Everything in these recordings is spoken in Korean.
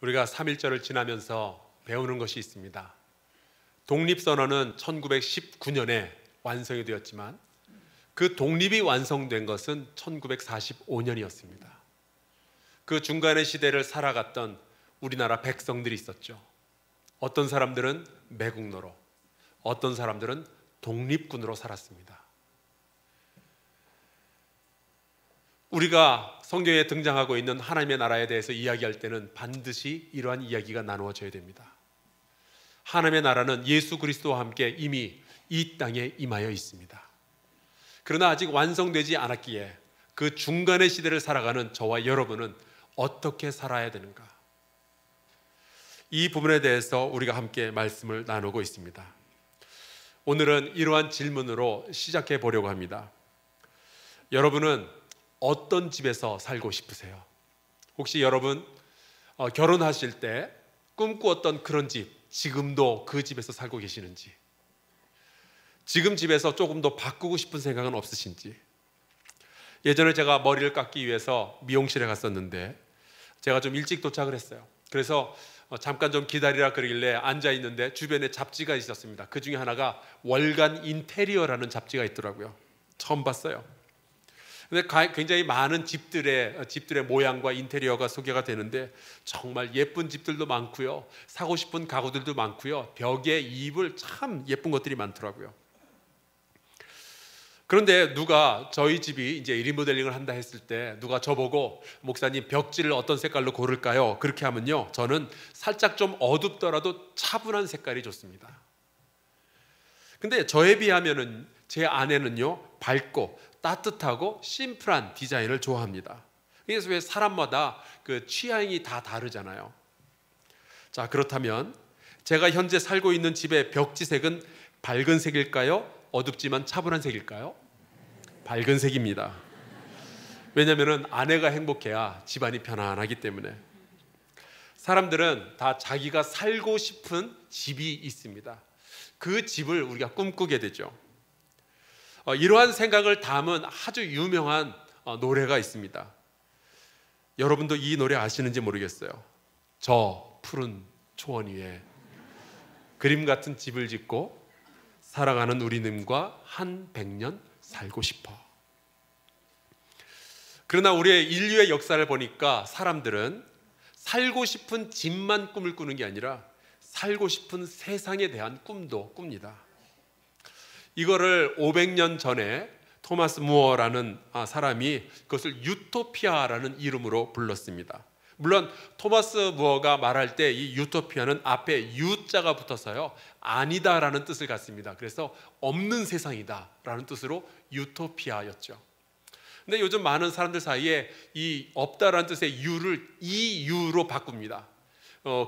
우리가 3.1절을 지나면서 배우는 것이 있습니다. 독립선언은 1919년에 완성이 되었지만 그 독립이 완성된 것은 1945년이었습니다. 그 중간의 시대를 살아갔던 우리나라 백성들이 있었죠. 어떤 사람들은 매국노로, 어떤 사람들은 독립군으로 살았습니다. 우리가 성경에 등장하고 있는 하나님의 나라에 대해서 이야기할 때는 반드시 이러한 이야기가 나누어져야 됩니다. 하나님의 나라는 예수 그리스도와 함께 이미 이 땅에 임하여 있습니다. 그러나 아직 완성되지 않았기에 그 중간의 시대를 살아가는 저와 여러분은 어떻게 살아야 되는가? 이 부분에 대해서 우리가 함께 말씀을 나누고 있습니다. 오늘은 이러한 질문으로 시작해 보려고 합니다. 여러분은 어떤 집에서 살고 싶으세요? 혹시 여러분 결혼하실 때 꿈꾸었던 그런 집, 지금도 그 집에서 살고 계시는지, 지금 집에서 조금 더 바꾸고 싶은 생각은 없으신지. 예전에 제가 머리를 깎기 위해서 미용실에 갔었는데 제가 좀 일찍 도착을 했어요. 그래서 잠깐 좀 기다리라 그러길래 앉아 있는데 주변에 잡지가 있었습니다. 그 중에 하나가 월간 인테리어라는 잡지가 있더라고요. 처음 봤어요. 근데 굉장히 많은 집들의 모양과 인테리어가 소개가 되는데 정말 예쁜 집들도 많고요, 사고 싶은 가구들도 많고요, 벽에 입을 참 예쁜 것들이 많더라고요. 그런데 누가 저희 집이 이제 리모델링을 한다 했을 때 누가 저보고 목사님 벽지를 어떤 색깔로 고를까요? 그렇게 하면요, 저는 살짝 좀 어둡더라도 차분한 색깔이 좋습니다. 근데 저에 비하면은 제 아내는요, 밝고 따뜻하고 심플한 디자인을 좋아합니다. 그래서 왜 사람마다 그 취향이 다 다르잖아요. 자, 그렇다면 제가 현재 살고 있는 집의 벽지색은 밝은 색일까요? 어둡지만 차분한 색일까요? 밝은 색입니다. 왜냐하면 아내가 행복해야 집안이 편안하기 때문에. 사람들은 다 자기가 살고 싶은 집이 있습니다. 그 집을 우리가 꿈꾸게 되죠. 이러한 생각을 담은 아주 유명한 노래가 있습니다. 여러분도 이 노래 아시는지 모르겠어요. 저 푸른 초원 위에 그림 같은 집을 짓고 사랑하는 우리님과 한 100년 살고 싶어. 그러나 우리의 인류의 역사를 보니까 사람들은 살고 싶은 집만 꿈을 꾸는 게 아니라 살고 싶은 세상에 대한 꿈도 꿉니다. 이거를 500년 전에 토마스 무어라는 사람이 그것을 유토피아라는 이름으로 불렀습니다. 물론 토마스 무어가 말할 때 이 유토피아는 앞에 유자가 붙어서요, 아니다라는 뜻을 갖습니다. 그래서 없는 세상이다라는 뜻으로 유토피아였죠. 근데 요즘 많은 사람들 사이에 이 없다라는 뜻의 유를 이유로 바꿉니다.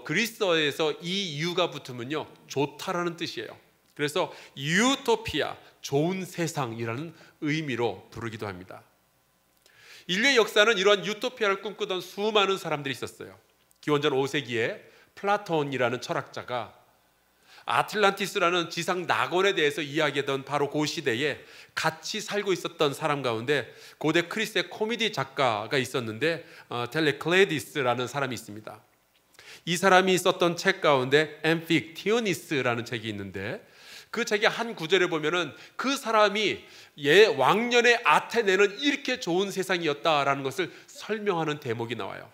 그리스어에서 이 유가 붙으면요, 좋다라는 뜻이에요. 그래서 유토피아, 좋은 세상이라는 의미로 부르기도 합니다. 인류의 역사는 이러한 유토피아를 꿈꾸던 수많은 사람들이 있었어요. 기원전 5세기에 플라톤이라는 철학자가 아틀란티스라는 지상 낙원에 대해서 이야기하던 바로 그 시대에 같이 살고 있었던 사람 가운데 고대 그리스의 코미디 작가가 있었는데 텔레클레디스라는 사람이 있습니다. 이 사람이 썼던 책 가운데 엠픽티오니스라는 책이 있는데 그 책의 한 구절에 보면은 그 사람이 왕년의 아테네는 이렇게 좋은 세상이었다라는 것을 설명하는 대목이 나와요.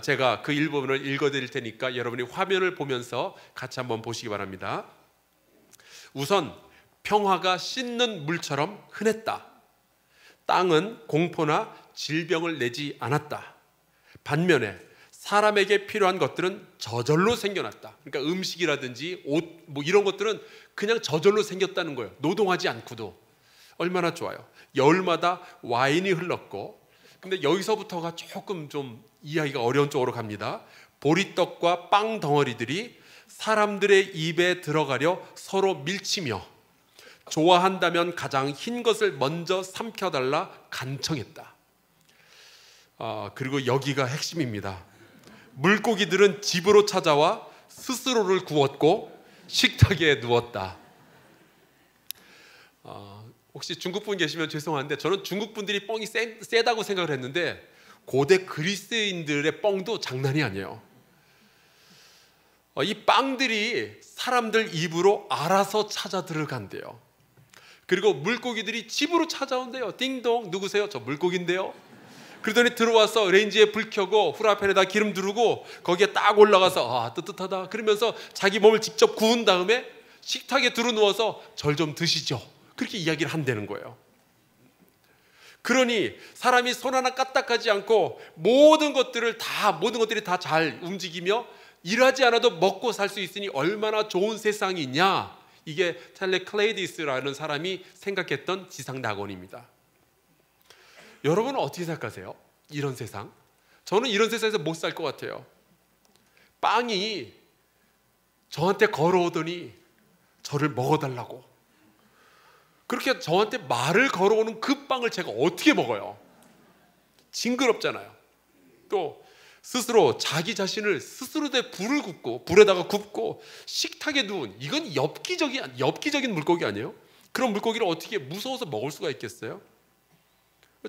제가 그 일부분을 읽어드릴 테니까 여러분이 화면을 보면서 같이 한번 보시기 바랍니다. 우선 평화가 씻는 물처럼 흔했다. 땅은 공포나 질병을 내지 않았다. 반면에 사람에게 필요한 것들은 저절로 생겨났다. 그러니까 음식이라든지 옷 뭐 이런 것들은 그냥 저절로 생겼다는 거예요. 노동하지 않고도. 얼마나 좋아요. 여울마다 와인이 흘렀고, 근데 여기서부터가 조금 좀 이해하기가 어려운 쪽으로 갑니다. 보리떡과 빵 덩어리들이 사람들의 입에 들어가려 서로 밀치며 좋아한다면 가장 흰 것을 먼저 삼켜달라 간청했다. 그리고 여기가 핵심입니다. 물고기들은 집으로 찾아와 스스로를 구웠고 식탁에 누웠다. 혹시 중국 분 계시면 죄송한데 저는 중국 분들이 뻥이 세다고 생각을 했는데 고대 그리스인들의 뻥도 장난이 아니에요. 이 빵들이 사람들 입으로 알아서 찾아 들어간대요. 그리고 물고기들이 집으로 찾아온대요. 띵동, 누구세요? 저 물고기인데요. 그러더니 들어와서 레인지에 불 켜고 후라이팬에다 기름 두르고 거기에 딱 올라가서 뜨뜻하다 그러면서 자기 몸을 직접 구운 다음에 식탁에 들어누워서 절 좀 드시죠. 그렇게 이야기를 한다는 거예요. 그러니 사람이 손 하나 까딱하지 않고 모든 것들이 다 잘 움직이며 일하지 않아도 먹고 살 수 있으니 얼마나 좋은 세상이냐. 이게 텔레 클레이디스라는 사람이 생각했던 지상 낙원입니다. 여러분은 어떻게 생각하세요? 이런 세상? 저는 이런 세상에서 못 살 것 같아요. 빵이 저한테 걸어오더니 저를 먹어달라고 그렇게 저한테 말을 걸어오는 그 빵을 제가 어떻게 먹어요? 징그럽잖아요. 또 스스로 자기 자신을 스스로에 불을 굽고 불에다가 굽고 식탁에 누운, 이건 엽기적인 물고기 아니에요? 그런 물고기를 어떻게 무서워서 먹을 수가 있겠어요?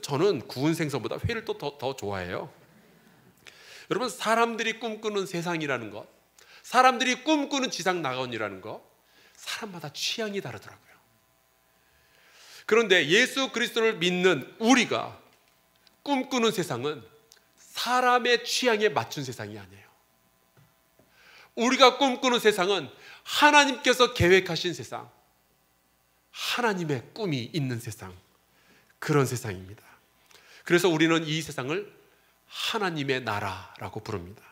저는 구운 생선보다 회를 또 더 좋아해요. 여러분, 사람들이 꿈꾸는 세상이라는 것, 사람들이 꿈꾸는 지상 낙원이라는 것, 사람마다 취향이 다르더라고요. 그런데 예수 그리스도를 믿는 우리가 꿈꾸는 세상은 사람의 취향에 맞춘 세상이 아니에요. 우리가 꿈꾸는 세상은 하나님께서 계획하신 세상, 하나님의 꿈이 있는 세상, 그런 세상입니다. 그래서 우리는 이 세상을 하나님의 나라라고 부릅니다.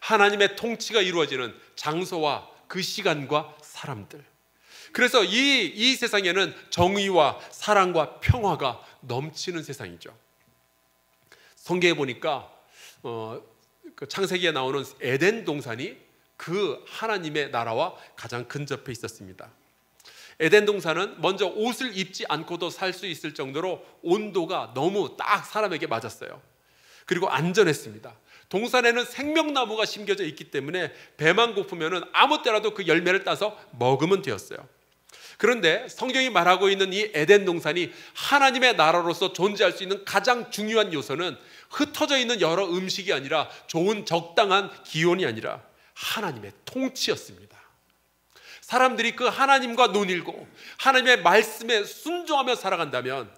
하나님의 통치가 이루어지는 장소와 그 시간과 사람들. 그래서 이 세상에는 정의와 사랑과 평화가 넘치는 세상이죠. 성경에 보니까 그 창세기에 나오는 에덴 동산이 그 하나님의 나라와 가장 근접해 있었습니다. 에덴 동산은 먼저 옷을 입지 않고도 살 수 있을 정도로 온도가 너무 딱 사람에게 맞았어요. 그리고 안전했습니다. 동산에는 생명나무가 심겨져 있기 때문에 배만 고프면 아무 때라도 그 열매를 따서 먹으면 되었어요. 그런데 성경이 말하고 있는 이 에덴 동산이 하나님의 나라로서 존재할 수 있는 가장 중요한 요소는 흩어져 있는 여러 음식이 아니라 좋은 적당한 기온이 아니라 하나님의 통치였습니다. 사람들이 그 하나님과 논일고 하나님의 말씀에 순종하며 살아간다면,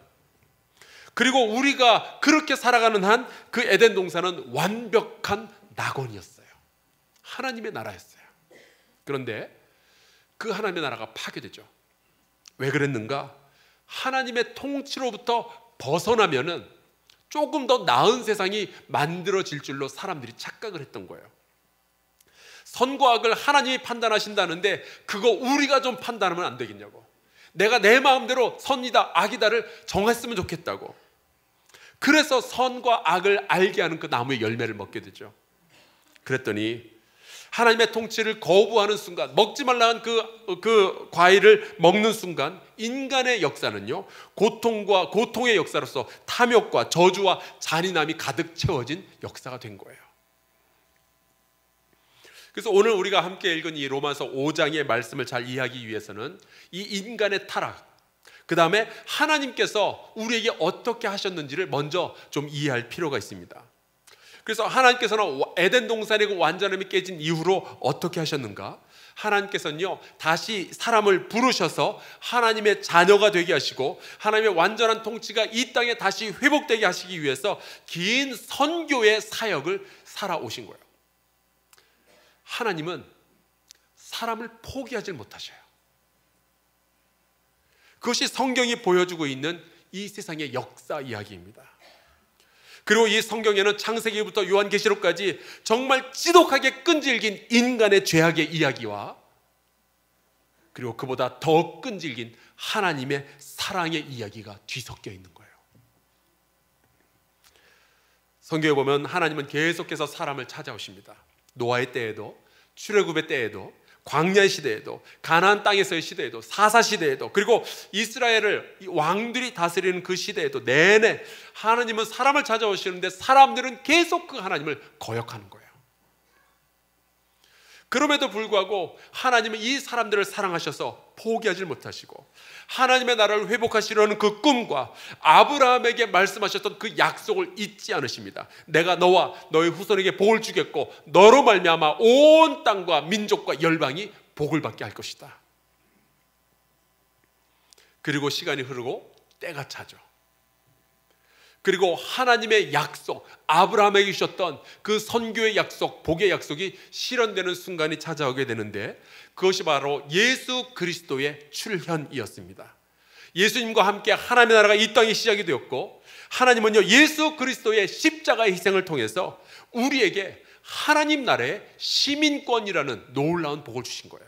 그리고 우리가 그렇게 살아가는 한 그 에덴 동산은 완벽한 낙원이었어요. 하나님의 나라였어요. 그런데 그 하나님의 나라가 파괴되죠. 왜 그랬는가? 하나님의 통치로부터 벗어나면은 조금 더 나은 세상이 만들어질 줄로 사람들이 착각을 했던 거예요. 선과 악을 하나님이 판단하신다는데 그거 우리가 좀 판단하면 안 되겠냐고. 내가 내 마음대로 선이다 악이다를 정했으면 좋겠다고. 그래서 선과 악을 알게 하는 그 나무의 열매를 먹게 되죠. 그랬더니 하나님의 통치를 거부하는 순간, 먹지 말라는 그 과일을 먹는 순간 인간의 역사는요, 고통의 역사로서 탐욕과 저주와 잔인함이 가득 채워진 역사가 된 거예요. 그래서 오늘 우리가 함께 읽은 이 로마서 5장의 말씀을 잘 이해하기 위해서는 이 인간의 타락, 그 다음에 하나님께서 우리에게 어떻게 하셨는지를 먼저 좀 이해할 필요가 있습니다. 그래서 하나님께서는 에덴 동산의 그 완전함이 깨진 이후로 어떻게 하셨는가? 하나님께서는요, 다시 사람을 부르셔서 하나님의 자녀가 되게 하시고 하나님의 완전한 통치가 이 땅에 다시 회복되게 하시기 위해서 긴 선교의 사역을 살아오신 거예요. 하나님은 사람을 포기하지 못하셔요. 그것이 성경이 보여주고 있는 이 세상의 역사 이야기입니다. 그리고 이 성경에는 창세기부터 요한계시록까지 정말 지독하게 끈질긴 인간의 죄악의 이야기와 그리고 그보다 더 끈질긴 하나님의 사랑의 이야기가 뒤섞여 있는 거예요. 성경에 보면 하나님은 계속해서 사람을 찾아오십니다. 노아의 때에도, 출애굽의 때에도, 광야 시대에도, 가나안 땅에서의 시대에도, 사사 시대에도, 그리고 이스라엘을 왕들이 다스리는 그 시대에도 내내 하나님은 사람을 찾아오시는데 사람들은 계속 그 하나님을 거역하는 거예요. 그럼에도 불구하고 하나님은 이 사람들을 사랑하셔서 포기하지 못하시고 하나님의 나라를 회복하시려는 그 꿈과 아브라함에게 말씀하셨던 그 약속을 잊지 않으십니다. 내가 너와 너의 후손에게 복을 주겠고 너로 말미암아 온 땅과 민족과 열방이 복을 받게 할 것이다. 그리고 시간이 흐르고 때가 차죠. 그리고 하나님의 약속, 아브라함에게 주셨던 그 선교의 약속, 복의 약속이 실현되는 순간이 찾아오게 되는데 그것이 바로 예수 그리스도의 출현이었습니다. 예수님과 함께 하나님의 나라가 이 땅에 시작이 되었고 하나님은요 예수 그리스도의 십자가의 희생을 통해서 우리에게 하나님 나라의 시민권이라는 놀라운 복을 주신 거예요.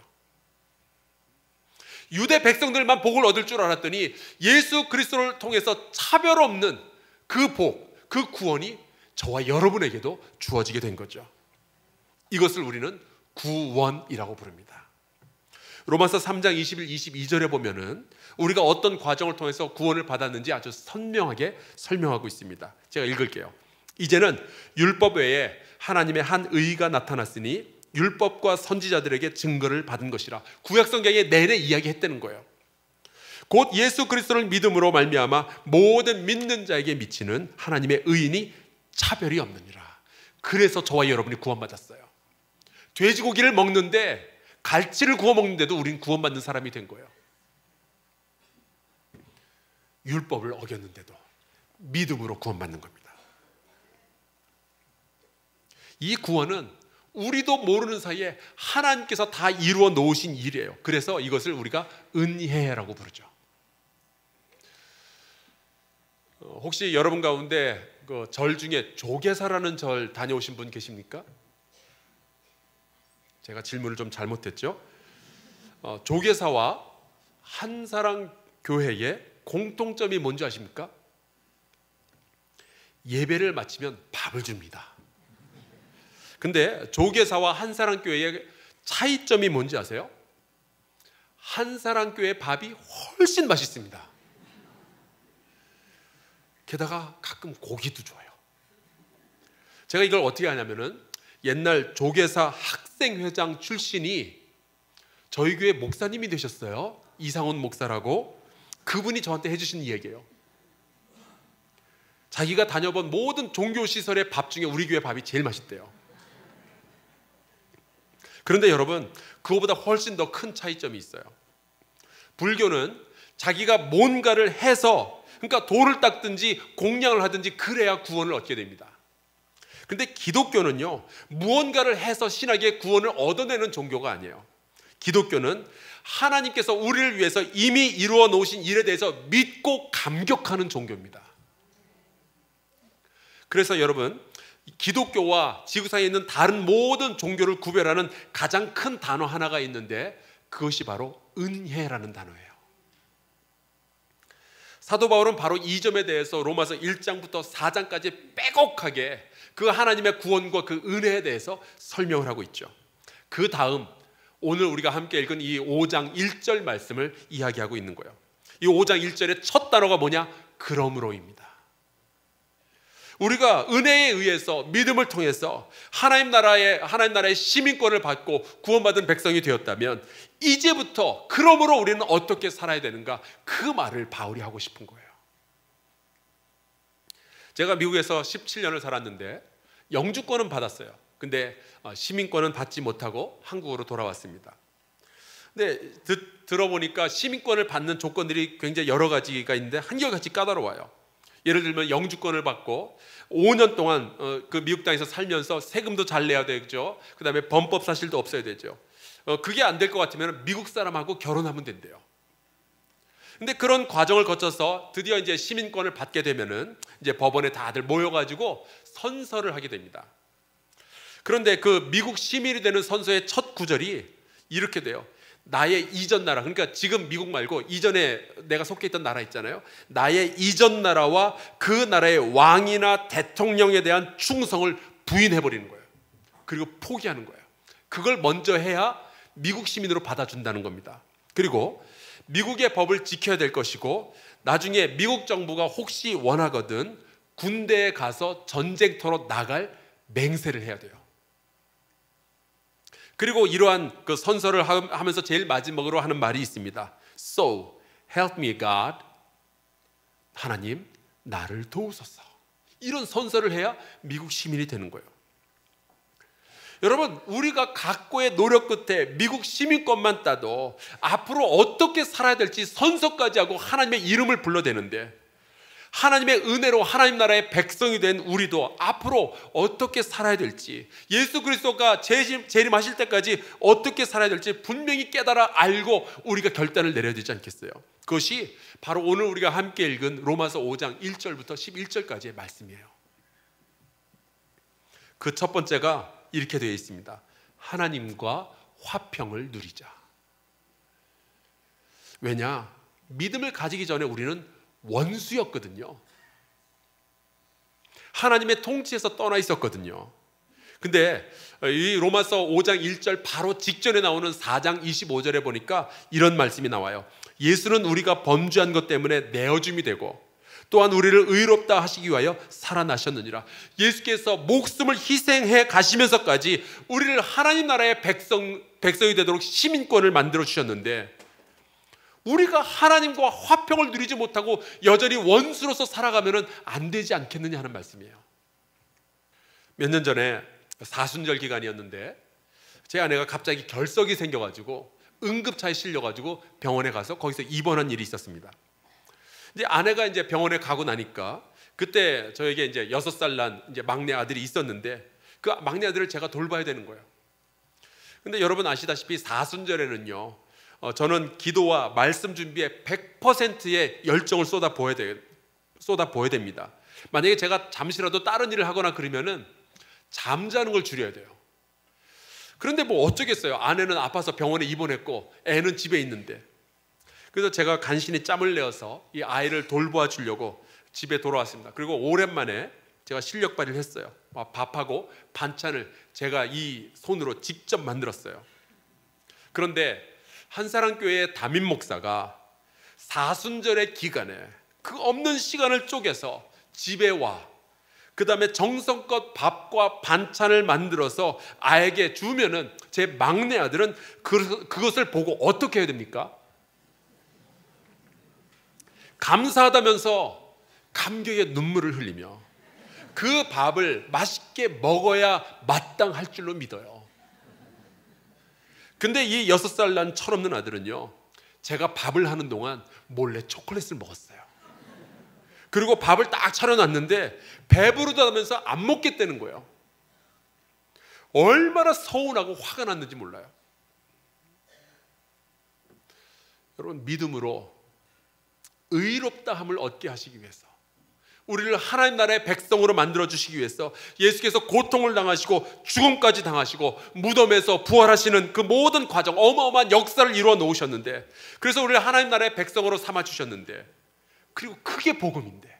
유대 백성들만 복을 얻을 줄 알았더니 예수 그리스도를 통해서 차별 없는 그 복, 그 구원이 저와 여러분에게도 주어지게 된 거죠. 이것을 우리는 구원이라고 부릅니다. 로마서 3장 21, 22절에 보면은 우리가 어떤 과정을 통해서 구원을 받았는지 아주 선명하게 설명하고 있습니다. 제가 읽을게요. 이제는 율법 외에 하나님의 한 의가 나타났으니 율법과 선지자들에게 증거를 받은 것이라. 구약성경에 내내 이야기했다는 거예요. 곧 예수 그리스도를 믿음으로 말미암아 모든 믿는 자에게 미치는 하나님의 의인이 차별이 없느니라. 그래서 저와 여러분이 구원받았어요. 돼지고기를 먹는데 갈치를 구워 먹는데도 우린 구원받는 사람이 된 거예요. 율법을 어겼는데도 믿음으로 구원받는 겁니다. 이 구원은 우리도 모르는 사이에 하나님께서 다 이루어 놓으신 일이에요. 그래서 이것을 우리가 은혜라고 부르죠. 혹시 여러분 가운데 그 절 중에 조계사라는 절 다녀오신 분 계십니까? 제가 질문을 좀 잘못했죠. 조계사와 한사랑 교회의 공통점이 뭔지 아십니까? 예배를 마치면 밥을 줍니다. 근데 조계사와 한사랑 교회의 차이점이 뭔지 아세요? 한사랑 교회 밥이 훨씬 맛있습니다. 게다가 가끔 고기도 줘요. 제가 이걸 어떻게 하냐면은 옛날 조계사 학생회장 출신이 저희 교회 목사님이 되셨어요. 이상훈 목사라고. 그분이 저한테 해주신 얘기예요. 자기가 다녀본 모든 종교시설의 밥 중에 우리 교회 밥이 제일 맛있대요. 그런데 여러분, 그거보다 훨씬 더 큰 차이점이 있어요. 불교는 자기가 뭔가를 해서, 그러니까 돌을 닦든지 공양을 하든지 그래야 구원을 얻게 됩니다. 그런데 기독교는요, 무언가를 해서 신학의 구원을 얻어내는 종교가 아니에요. 기독교는 하나님께서 우리를 위해서 이미 이루어 놓으신 일에 대해서 믿고 감격하는 종교입니다. 그래서 여러분, 기독교와 지구상에 있는 다른 모든 종교를 구별하는 가장 큰 단어 하나가 있는데 그것이 바로 은혜라는 단어예요. 사도 바울은 바로 이 점에 대해서 로마서 1장부터 4장까지 빼곡하게 그 하나님의 구원과 그 은혜에 대해서 설명을 하고 있죠. 그 다음 오늘 우리가 함께 읽은 이 5장 1절 말씀을 이야기하고 있는 거예요. 이 5장 1절의 첫 단어가 뭐냐? 그러므로입니다. 우리가 은혜에 의해서 믿음을 통해서 하나님 나라의 시민권을 받고 구원받은 백성이 되었다면 이제부터 그러므로 우리는 어떻게 살아야 되는가? 그 말을 바울이 하고 싶은 거예요. 제가 미국에서 17년을 살았는데 영주권은 받았어요. 근데 시민권은 받지 못하고 한국으로 돌아왔습니다. 근데 들어보니까 시민권을 받는 조건들이 굉장히 여러 가지가 있는데 한결같이 까다로워요. 예를 들면 영주권을 받고 5년 동안 그 미국 땅에서 살면서 세금도 잘 내야 되죠. 그 다음에 범법 사실도 없어야 되죠. 그게 안 될 것 같으면 미국 사람하고 결혼하면 된대요. 근데 그런 과정을 거쳐서 드디어 이제 시민권을 받게 되면은 이제 법원에 다들 모여가지고 선서를 하게 됩니다. 그런데 그 미국 시민이 되는 선서의 첫 구절이 이렇게 돼요. 나의 이전 나라, 그러니까 지금 미국 말고 이전에 내가 속해 있던 나라 있잖아요. 나의 이전 나라와 그 나라의 왕이나 대통령에 대한 충성을 부인해버리는 거예요. 그리고 포기하는 거예요. 그걸 먼저 해야 미국 시민으로 받아준다는 겁니다. 그리고 미국의 법을 지켜야 될 것이고 나중에 미국 정부가 혹시 원하거든 군대에 가서 전쟁터로 나갈 맹세를 해야 돼요. 그리고 이러한 그 선서를 하면서 제일 마지막으로 하는 말이 있습니다. So help me God. 하나님 나를 도우소서. 이런 선서를 해야 미국 시민이 되는 거예요. 여러분, 우리가 각고의 노력 끝에 미국 시민권만 따도 앞으로 어떻게 살아야 될지 선서까지 하고 하나님의 이름을 불러대는데, 하나님의 은혜로 하나님 나라의 백성이 된 우리도 앞으로 어떻게 살아야 될지, 예수 그리스도가 재림하실 때까지 어떻게 살아야 될지 분명히 깨달아 알고 우리가 결단을 내려야 되지 않겠어요? 그것이 바로 오늘 우리가 함께 읽은 로마서 5장 1절부터 11절까지의 말씀이에요. 그 첫 번째가 이렇게 되어 있습니다. 하나님과 화평을 누리자. 왜냐? 믿음을 가지기 전에 우리는 원수였거든요. 하나님의 통치에서 떠나 있었거든요. 근데 이 로마서 5장 1절 바로 직전에 나오는 4장 25절에 보니까 이런 말씀이 나와요. 예수는 우리가 범죄한 것 때문에 내어줌이 되고 또한 우리를 의롭다 하시기 위하여 살아나셨느니라. 예수께서 목숨을 희생해 가시면서까지 우리를 하나님 나라의 백성이 되도록 시민권을 만들어 주셨는데, 우리가 하나님과 화평을 누리지 못하고 여전히 원수로서 살아가면 안 되지 않겠느냐 하는 말씀이에요. 몇 년 전에 사순절 기간이었는데 제 아내가 갑자기 결석이 생겨가지고 응급차에 실려가지고 병원에 가서 거기서 입원한 일이 있었습니다. 이제 아내가 이제 병원에 가고 나니까 그때 저에게 이제 6살 난 이제 막내 아들이 있었는데 그 막내 아들을 제가 돌봐야 되는 거예요. 근데 여러분 아시다시피 사순절에는요, 저는 기도와 말씀 준비에 100%의 열정을 쏟아부어야 됩니다. 만약에 제가 잠시라도 다른 일을 하거나 그러면은 잠자는 걸 줄여야 돼요. 그런데 뭐 어쩌겠어요. 아내는 아파서 병원에 입원했고 애는 집에 있는데. 그래서 제가 간신히 짬을 내어서 이 아이를 돌보아 주려고 집에 돌아왔습니다. 그리고 오랜만에 제가 실력 발휘를 했어요. 밥하고 반찬을 제가 이 손으로 직접 만들었어요. 그런데 한사랑교회의 담임 목사가 사순절의 기간에 그 없는 시간을 쪼개서 집에 와, 그 다음에 정성껏 밥과 반찬을 만들어서 아이에게 주면은 제 막내 아들은 그것을 보고 어떻게 해야 됩니까? 감사하다면서 감격의 눈물을 흘리며 그 밥을 맛있게 먹어야 마땅할 줄로 믿어요. 근데 이 6살 난 철없는 아들은요, 제가 밥을 하는 동안 몰래 초콜릿을 먹었어요. 그리고 밥을 딱 차려놨는데 배부르다면서 안 먹겠다는 거예요. 얼마나 서운하고 화가 났는지 몰라요. 여러분, 믿음으로 의롭다함을 얻게 하시기 위해서, 우리를 하나님 나라의 백성으로 만들어주시기 위해서 예수께서 고통을 당하시고 죽음까지 당하시고 무덤에서 부활하시는 그 모든 과정, 어마어마한 역사를 이루어 놓으셨는데, 그래서 우리를 하나님 나라의 백성으로 삼아주셨는데, 그리고 그게 복음인데,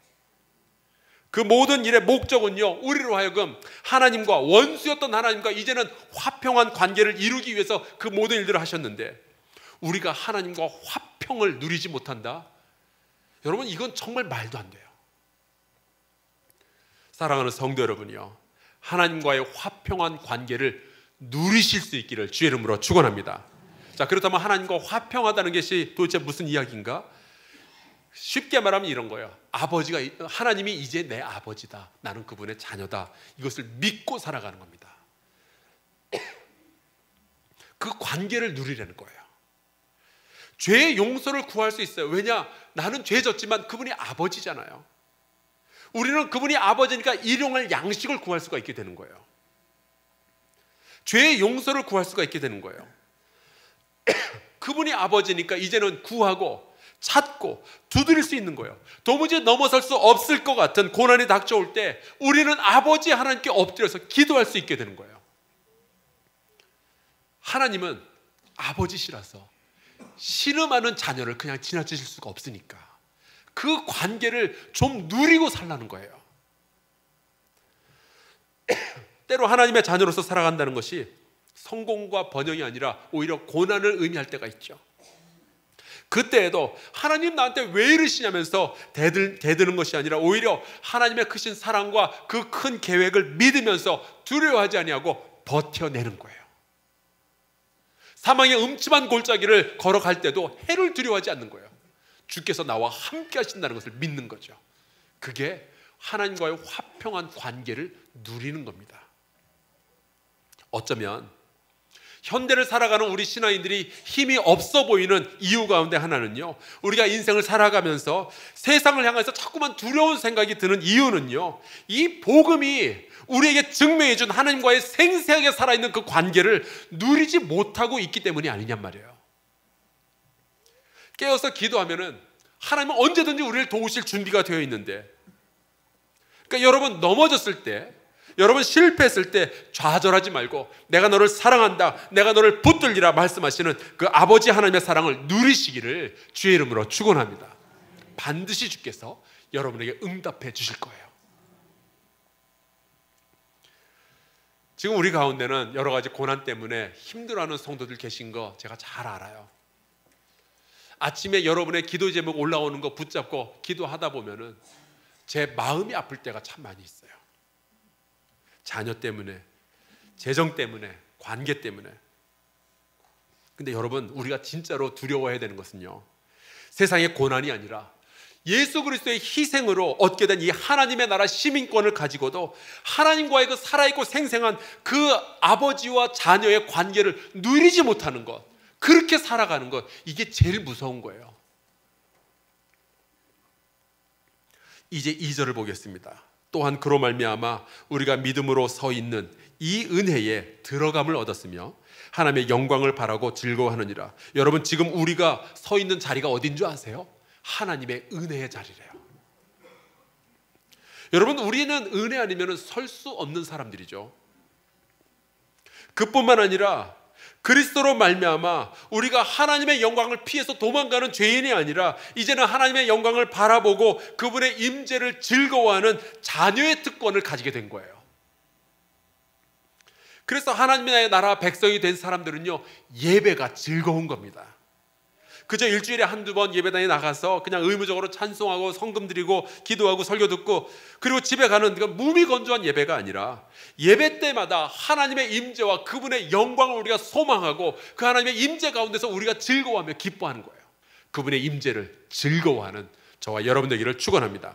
그 모든 일의 목적은요, 우리로 하여금 하나님과 원수였던 하나님과 이제는 화평한 관계를 이루기 위해서 그 모든 일들을 하셨는데, 우리가 하나님과 화평을 누리지 못한다? 여러분, 이건 정말 말도 안 돼요. 사랑하는 성도 여러분이요, 하나님과의 화평한 관계를 누리실 수 있기를 주의 이름으로 축원합니다. 자, 그렇다면 하나님과 화평하다는 것이 도대체 무슨 이야기인가? 쉽게 말하면 이런 거예요. 하나님이 이제 내 아버지다, 나는 그분의 자녀다, 이것을 믿고 살아가는 겁니다. 그 관계를 누리려는 거예요. 죄의 용서를 구할 수 있어요. 왜냐? 나는 죄 졌지만 그분이 아버지잖아요. 우리는 그분이 아버지니까 일용할 양식을 구할 수가 있게 되는 거예요. 죄의 용서를 구할 수가 있게 되는 거예요. 그분이 아버지니까 이제는 구하고 찾고 두드릴 수 있는 거예요. 도무지 넘어설 수 없을 것 같은 고난이 닥쳐올 때 우리는 아버지 하나님께 엎드려서 기도할 수 있게 되는 거예요. 하나님은 아버지시라서 신음하는 자녀를 그냥 지나치실 수가 없으니까 그 관계를 좀 누리고 살라는 거예요. 때로 하나님의 자녀로서 살아간다는 것이 성공과 번영이 아니라 오히려 고난을 의미할 때가 있죠. 그때에도 하나님 나한테 왜 이러시냐면서 대드는 것이 아니라 오히려 하나님의 크신 사랑과 그 큰 계획을 믿으면서 두려워하지 아니하고 버텨내는 거예요. 사망의 음침한 골짜기를 걸어갈 때도 해를 두려워하지 않는 거예요. 주께서 나와 함께 하신다는 것을 믿는 거죠. 그게 하나님과의 화평한 관계를 누리는 겁니다. 어쩌면 현대를 살아가는 우리 신앙인들이 힘이 없어 보이는 이유 가운데 하나는요, 우리가 인생을 살아가면서 세상을 향해서 자꾸만 두려운 생각이 드는 이유는요, 이 복음이 우리에게 증명해 준 하나님과의 생생하게 살아있는 그 관계를 누리지 못하고 있기 때문이 아니냔 말이에요. 깨어서 기도하면은 하나님은 언제든지 우리를 도우실 준비가 되어 있는데, 그러니까 여러분 넘어졌을 때, 여러분 실패했을 때 좌절하지 말고 내가 너를 사랑한다, 내가 너를 붙들리라 말씀하시는 그 아버지 하나님의 사랑을 누리시기를 주의 이름으로 축원합니다. 반드시 주께서 여러분에게 응답해 주실 거예요. 지금 우리 가운데는 여러 가지 고난 때문에 힘들어하는 성도들 계신 거 제가 잘 알아요. 아침에 여러분의 기도 제목 올라오는 거 붙잡고 기도하다 보면은 제 마음이 아플 때가 참 많이 있어요. 자녀 때문에, 재정 때문에, 관계 때문에. 근데 여러분, 우리가 진짜로 두려워해야 되는 것은요, 세상의 고난이 아니라 예수 그리스도의 희생으로 얻게 된 이 하나님의 나라 시민권을 가지고도 하나님과의 그 살아있고 생생한 그 아버지와 자녀의 관계를 누리지 못하는 것, 그렇게 살아가는 것, 이게 제일 무서운 거예요. 이제 2절을 보겠습니다. 또한 그로 말미암아 우리가 믿음으로 서 있는 이 은혜에 들어감을 얻었으며 하나님의 영광을 바라고 즐거워하느니라. 여러분, 지금 우리가 서 있는 자리가 어딘 줄 아세요? 하나님의 은혜의 자리래요. 여러분, 우리는 은혜 아니면 설 수 없는 사람들이죠. 그뿐만 아니라 그리스도로 말미암아 우리가 하나님의 영광을 피해서 도망가는 죄인이 아니라 이제는 하나님의 영광을 바라보고 그분의 임재를 즐거워하는 자녀의 특권을 가지게 된 거예요. 그래서 하나님의 나라 백성이 된 사람들은요, 예배가 즐거운 겁니다. 그저 일주일에 한두 번 예배당에 나가서 그냥 의무적으로 찬송하고 성금 드리고 기도하고 설교 듣고 그리고 집에 가는 무미건조한 예배가 아니라 예배 때마다 하나님의 임재와 그분의 영광을 우리가 소망하고 그 하나님의 임재 가운데서 우리가 즐거워하며 기뻐하는 거예요. 그분의 임재를 즐거워하는 저와 여러분 되기를 축원합니다.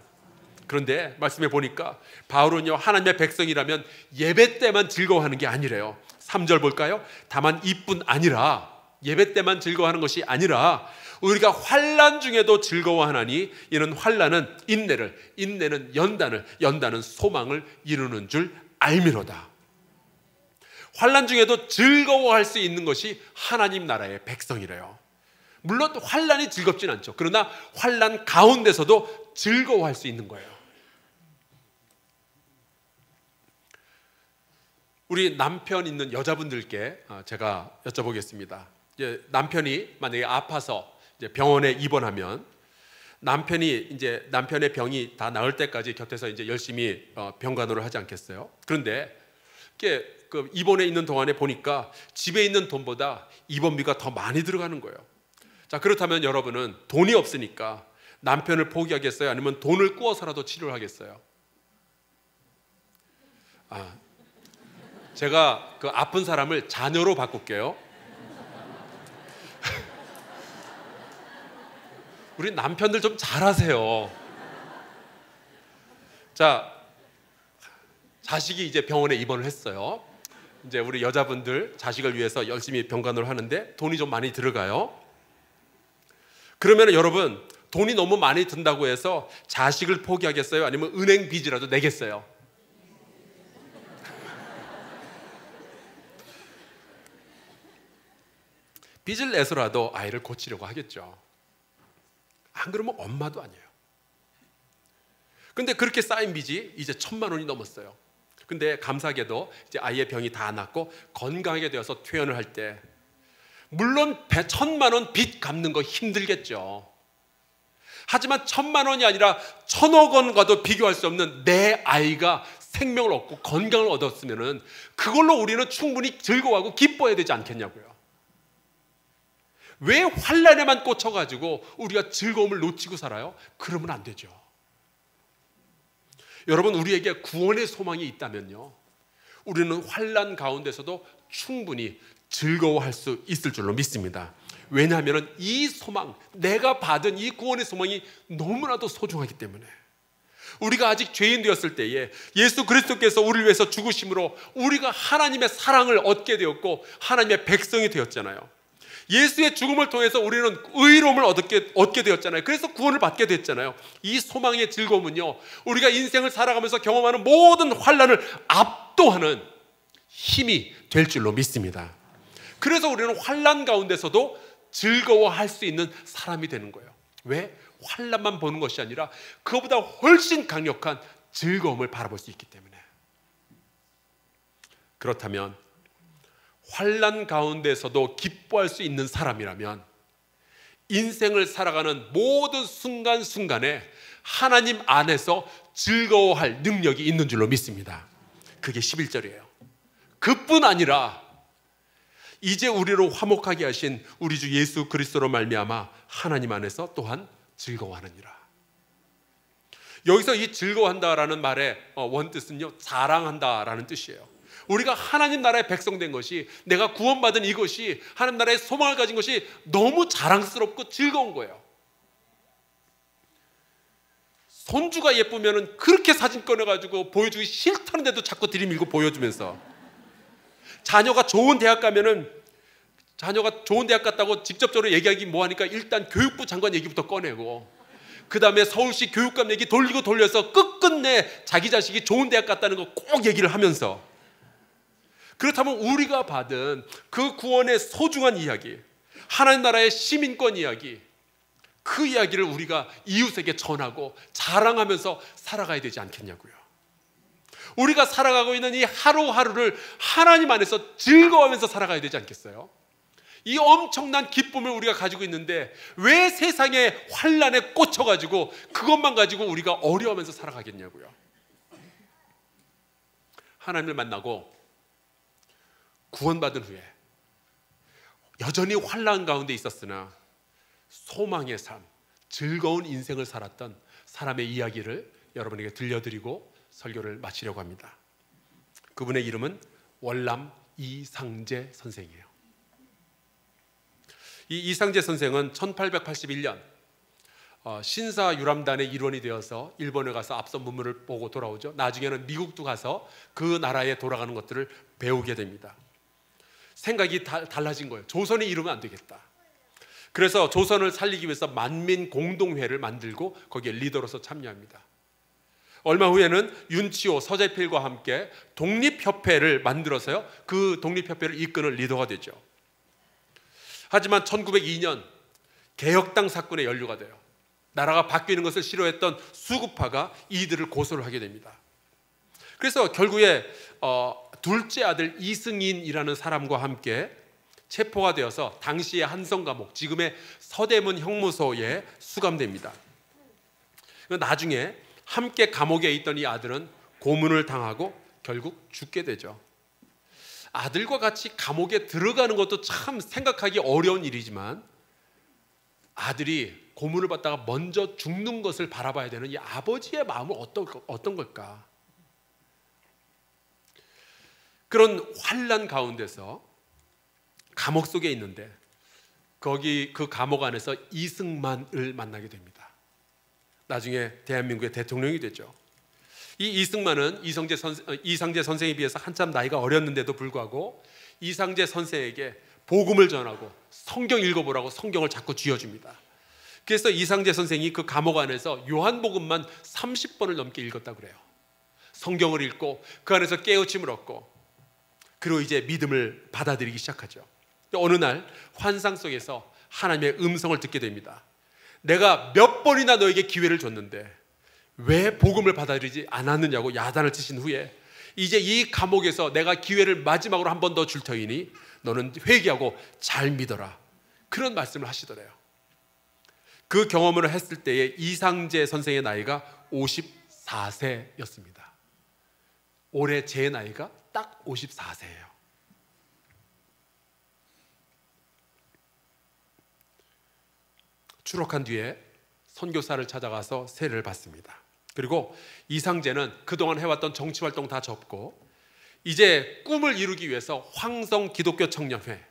그런데 말씀해 보니까 바울은요, 하나님의 백성이라면 예배 때만 즐거워하는 게 아니래요. 3절 볼까요? 다만 이뿐 아니라, 예배 때만 즐거워하는 것이 아니라 우리가 환난 중에도 즐거워하나니 이는 환난은 인내를, 인내는 연단을, 연단은 소망을 이루는 줄 알미로다. 환난 중에도 즐거워할 수 있는 것이 하나님 나라의 백성이래요. 물론 환난이 즐겁진 않죠. 그러나 환난 가운데서도 즐거워할 수 있는 거예요. 우리 남편 있는 여자분들께 제가 여쭤보겠습니다. 이제 남편이 만약에 아파서 이제 병원에 입원하면 남편의 병이 다 나을 때까지 곁에서 이제 열심히 병간호를 하지 않겠어요? 그런데 그 입원해 있는 동안에 보니까 집에 있는 돈보다 입원비가 더 많이 들어가는 거예요. 자, 그렇다면 여러분은 돈이 없으니까 남편을 포기하겠어요? 아니면 돈을 꾸어서라도 치료를 하겠어요? 제가 그 아픈 사람을 자녀로 바꿀게요. 우리 남편들 좀 잘하세요. 자, 자식이 이제 병원에 입원을 했어요. 이제 우리 여자분들 자식을 위해서 열심히 병간호를 하는데 돈이 좀 많이 들어가요. 그러면 여러분, 돈이 너무 많이 든다고 해서 자식을 포기하겠어요? 아니면 은행 빚이라도 내겠어요? 빚을 내서라도 아이를 고치려고 하겠죠. 안 그러면 엄마도 아니에요. 근데 그렇게 쌓인 빚이 이제 1,000만 원이 넘었어요. 근데 감사하게도 이제 아이의 병이 다 낫고 건강하게 되어서 퇴원을 할 때, 물론 1,000만 원 빚 갚는 거 힘들겠죠. 하지만 1,000만 원이 아니라 1,000억 원과도 비교할 수 없는 내 아이가 생명을 얻고 건강을 얻었으면은 그걸로 우리는 충분히 즐거워하고 기뻐해야 되지 않겠냐고요. 왜 환난에만 꽂혀가지고 우리가 즐거움을 놓치고 살아요? 그러면 안 되죠. 여러분, 우리에게 구원의 소망이 있다면요, 우리는 환난 가운데서도 충분히 즐거워할 수 있을 줄로 믿습니다. 왜냐하면 이 소망, 내가 받은 이 구원의 소망이 너무나도 소중하기 때문에. 우리가 아직 죄인 되었을 때에 예수 그리스도께서 우리를 위해서 죽으심으로 우리가 하나님의 사랑을 얻게 되었고 하나님의 백성이 되었잖아요. 예수의 죽음을 통해서 우리는 의로움을 얻게 되었잖아요. 그래서 구원을 받게 됐잖아요. 이 소망의 즐거움은요, 우리가 인생을 살아가면서 경험하는 모든 환난을 압도하는 힘이 될 줄로 믿습니다. 그래서 우리는 환난 가운데서도 즐거워할 수 있는 사람이 되는 거예요. 왜? 환난만 보는 것이 아니라 그것보다 훨씬 강력한 즐거움을 바라볼 수 있기 때문에. 그렇다면 환난 가운데서도 기뻐할 수 있는 사람이라면 인생을 살아가는 모든 순간순간에 하나님 안에서 즐거워할 능력이 있는 줄로 믿습니다. 그게 11절이에요. 그뿐 아니라 이제 우리로 화목하게 하신 우리 주 예수 그리스도로 말미암아 하나님 안에서 또한 즐거워하느니라. 여기서 이 즐거워한다라는 말의 원뜻은요, 자랑한다라는 뜻이에요. 우리가 하나님 나라의 백성 된 것이, 내가 구원받은 이것이, 하나님 나라의 소망을 가진 것이 너무 자랑스럽고 즐거운 거예요. 손주가 예쁘면 그렇게 사진 꺼내가지고 보여주기 싫다는데도 자꾸 들이밀고 보여주면서, 자녀가 좋은 대학 가면은 자녀가 좋은 대학 갔다고 직접적으로 얘기하기 뭐하니까 일단 교육부 장관 얘기부터 꺼내고, 그 다음에 서울시 교육감 얘기 돌리고 돌려서 끝끝내 자기 자식이 좋은 대학 갔다는 거 꼭 얘기를 하면서, 그렇다면 우리가 받은 그 구원의 소중한 이야기, 하나님 나라의 시민권 이야기, 그 이야기를 우리가 이웃에게 전하고 자랑하면서 살아가야 되지 않겠냐고요. 우리가 살아가고 있는 이 하루하루를 하나님 안에서 즐거워하면서 살아가야 되지 않겠어요? 이 엄청난 기쁨을 우리가 가지고 있는데 왜 세상의 환난에 꽂혀가지고 그것만 가지고 우리가 어려워하면서 살아가겠냐고요. 하나님을 만나고 구원받은 후에 여전히 환난 가운데 있었으나 소망의 삶, 즐거운 인생을 살았던 사람의 이야기를 여러분에게 들려드리고 설교를 마치려고 합니다. 그분의 이름은 월남 이상재 선생이에요. 이 이상재 선생은 1881년 신사유람단의 일원이 되어서 일본에 가서 앞선 문물을 보고 돌아오죠. 나중에는 미국도 가서 그 나라에 돌아가는 것들을 배우게 됩니다. 생각이 달라진 거예요. 조선이 이러면 안 되겠다. 그래서 조선을 살리기 위해서 만민공동회를 만들고 거기에 리더로서 참여합니다. 얼마 후에는 윤치호, 서재필과 함께 독립협회를 만들어서요, 그 독립협회를 이끄는 리더가 되죠. 하지만 1902년 개혁당 사건에 연루가 돼요. 나라가 바뀌는 것을 싫어했던 수구파가 이들을 고소를 하게 됩니다. 그래서 결국에 둘째 아들 이승인이라는 사람과 함께 체포가 되어서 당시의 한성감옥, 지금의 서대문 형무소에 수감됩니다. 나중에 함께 감옥에 있던 이 아들은 고문을 당하고 결국 죽게 되죠. 아들과 같이 감옥에 들어가는 것도 참 생각하기 어려운 일이지만 아들이 고문을 받다가 먼저 죽는 것을 바라봐야 되는 이 아버지의 마음은 어떤 걸까? 그런 환난 가운데서 감옥 속에 있는데 거기 그 감옥 안에서 이승만을 만나게 됩니다. 나중에 대한민국의 대통령이 되죠. 이 이승만은 이상재 선생에 비해서 한참 나이가 어렸는데도 불구하고 이상재 선생에게 복음을 전하고 성경 읽어보라고 성경을 자꾸 쥐어줍니다. 그래서 이상재 선생이 그 감옥 안에서 요한복음만 30번을 넘게 읽었다고 그래요. 성경을 읽고 그 안에서 깨우침을 얻고, 그리고 이제 믿음을 받아들이기 시작하죠. 어느 날 환상 속에서 하나님의 음성을 듣게 됩니다. 내가 몇 번이나 너에게 기회를 줬는데 왜 복음을 받아들이지 않았느냐고 야단을 치신 후에, 이제 이 감옥에서 내가 기회를 마지막으로 한 번 더 줄 터이니 너는 회개하고 잘 믿어라, 그런 말씀을 하시더래요. 그 경험을 했을 때에 이상재 선생의 나이가 54세였습니다. 올해 제 나이가 딱 54세예요. 추록한 뒤에 선교사를 찾아가서 세례를 받습니다. 그리고 이상재는 그동안 해왔던 정치활동 다 접고 이제 꿈을 이루기 위해서 황성 기독교 청년회,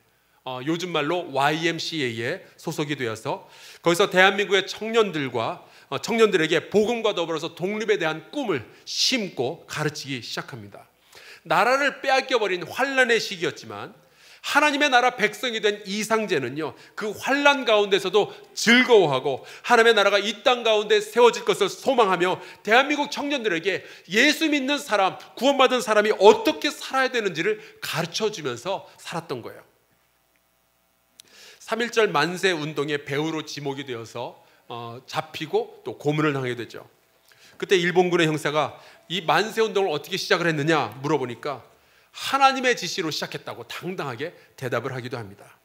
요즘 말로 YMCA에 소속이 되어서 거기서 대한민국의 청년들에게 복음과 더불어서 독립에 대한 꿈을 심고 가르치기 시작합니다. 나라를 빼앗겨버린 환란의 시기였지만 하나님의 나라 백성이 된 이상제는요, 그 환란 가운데서도 즐거워하고 하나님의 나라가 이 땅 가운데 세워질 것을 소망하며 대한민국 청년들에게 예수 믿는 사람, 구원받은 사람이 어떻게 살아야 되는지를 가르쳐주면서 살았던 거예요. 3.1절 만세 운동의 배후로 지목이 되어서 잡히고 또 고문을 당하게 되죠. 그때 일본군의 형사가 이 만세 운동을 어떻게 시작을 했느냐 물어보니까 하나님의 지시로 시작했다고 당당하게 대답을 하기도 합니다.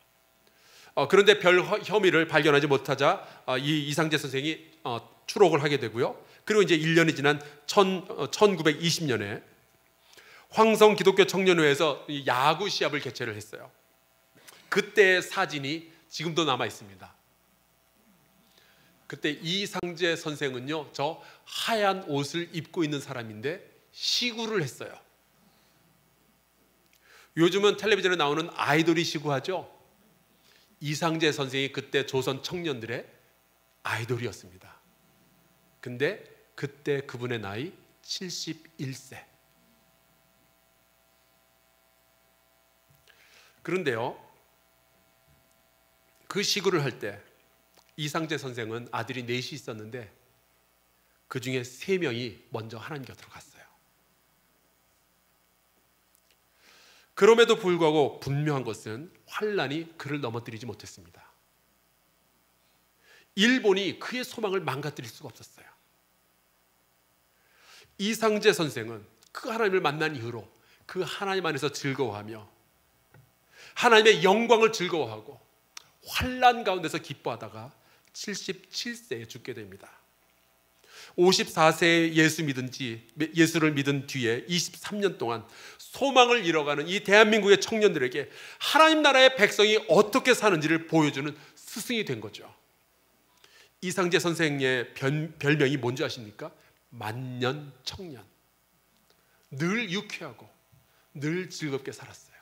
그런데 별 혐의를 발견하지 못하자 이 이상제 선생이 추록을 하게 되고요. 그리고 이제 1년이 지난 1920년에 황성 기독교 청년회에서 야구 시합을 개최를 했어요. 그때의 사진이 지금도 남아 있습니다. 그때 이상제 선생은요, 저 하얀 옷을 입고 있는 사람인데 시구를 했어요. 요즘은 텔레비전에 나오는 아이돌이 시구하죠. 이상제 선생이 그때 조선 청년들의 아이돌이었습니다. 근데 그때 그분의 나이 71세. 그런데요, 그 시구를 할 때 이상제 선생은 아들이 넷이 있었는데 그 중에 3명이 먼저 하나님 곁으로 갔어요. 그럼에도 불구하고 분명한 것은 환란이 그를 넘어뜨리지 못했습니다. 일본이 그의 소망을 망가뜨릴 수가 없었어요. 이상제 선생은 그 하나님을 만난 이후로 그 하나님 안에서 즐거워하며 하나님의 영광을 즐거워하고 환란 가운데서 기뻐하다가 77세에 죽게 됩니다. 54세에 예수를 믿은 뒤에 23년 동안 소망을 잃어가는 이 대한민국의 청년들에게 하나님 나라의 백성이 어떻게 사는지를 보여주는 스승이 된 거죠. 이상제 선생의 별명이 뭔지 아십니까? 만년 청년. 늘 유쾌하고 늘 즐겁게 살았어요.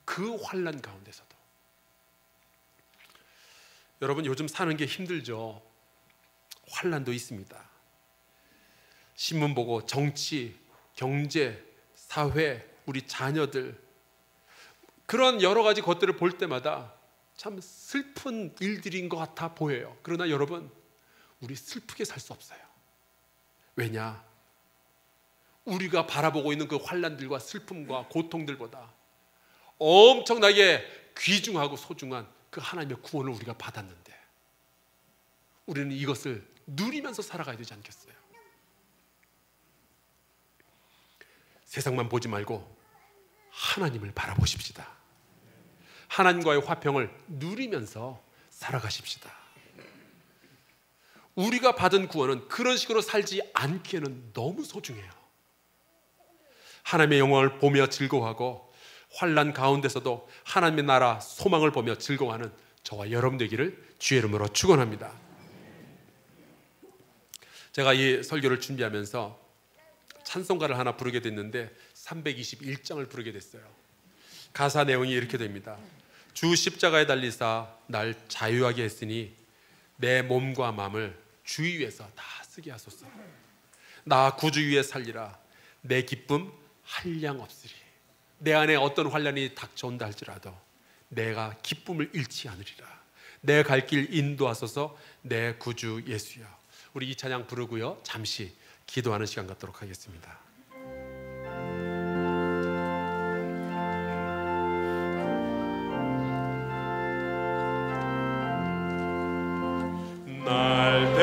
그 환란 가운데서도. 여러분, 요즘 사는 게 힘들죠. 환란도 있습니다. 신문 보고 정치, 경제, 사회, 우리 자녀들, 그런 여러 가지 것들을 볼 때마다 참 슬픈 일들인 것 같아 보여요. 그러나 여러분, 우리 슬프게 살 수 없어요. 왜냐? 우리가 바라보고 있는 그 환란들과 슬픔과 고통들보다 엄청나게 귀중하고 소중한 그 하나님의 구원을 우리가 받았는데 우리는 이것을 누리면서 살아가야 되지 않겠어요? 세상만 보지 말고 하나님을 바라보십시다. 하나님과의 화평을 누리면서 살아가십시다. 우리가 받은 구원은 그런 식으로 살지 않기에는 너무 소중해요. 하나님의 영광을 보며 즐거워하고 환난 가운데서도 하나님의 나라 소망을 보며 즐거워하는 저와 여러분 되기를 주의 이름으로 축원합니다. 제가 이 설교를 준비하면서 찬송가를 하나 부르게 됐는데 321장을 부르게 됐어요. 가사 내용이 이렇게 됩니다. 주 십자가에 달리사 날 자유하게 했으니 내 몸과 마음을 주 위에서 다 쓰게 하소서. 나 구주 위에 살리라. 내 기쁨 한량 없으리. 내 안에 어떤 환난이 닥쳐온다 할지라도 내가 기쁨을 잃지 않으리라. 내 갈 길 인도하소서. 내 구주 예수여. 우리 이 찬양 부르고요, 잠시 기도하는 시간 갖도록 하겠습니다. 날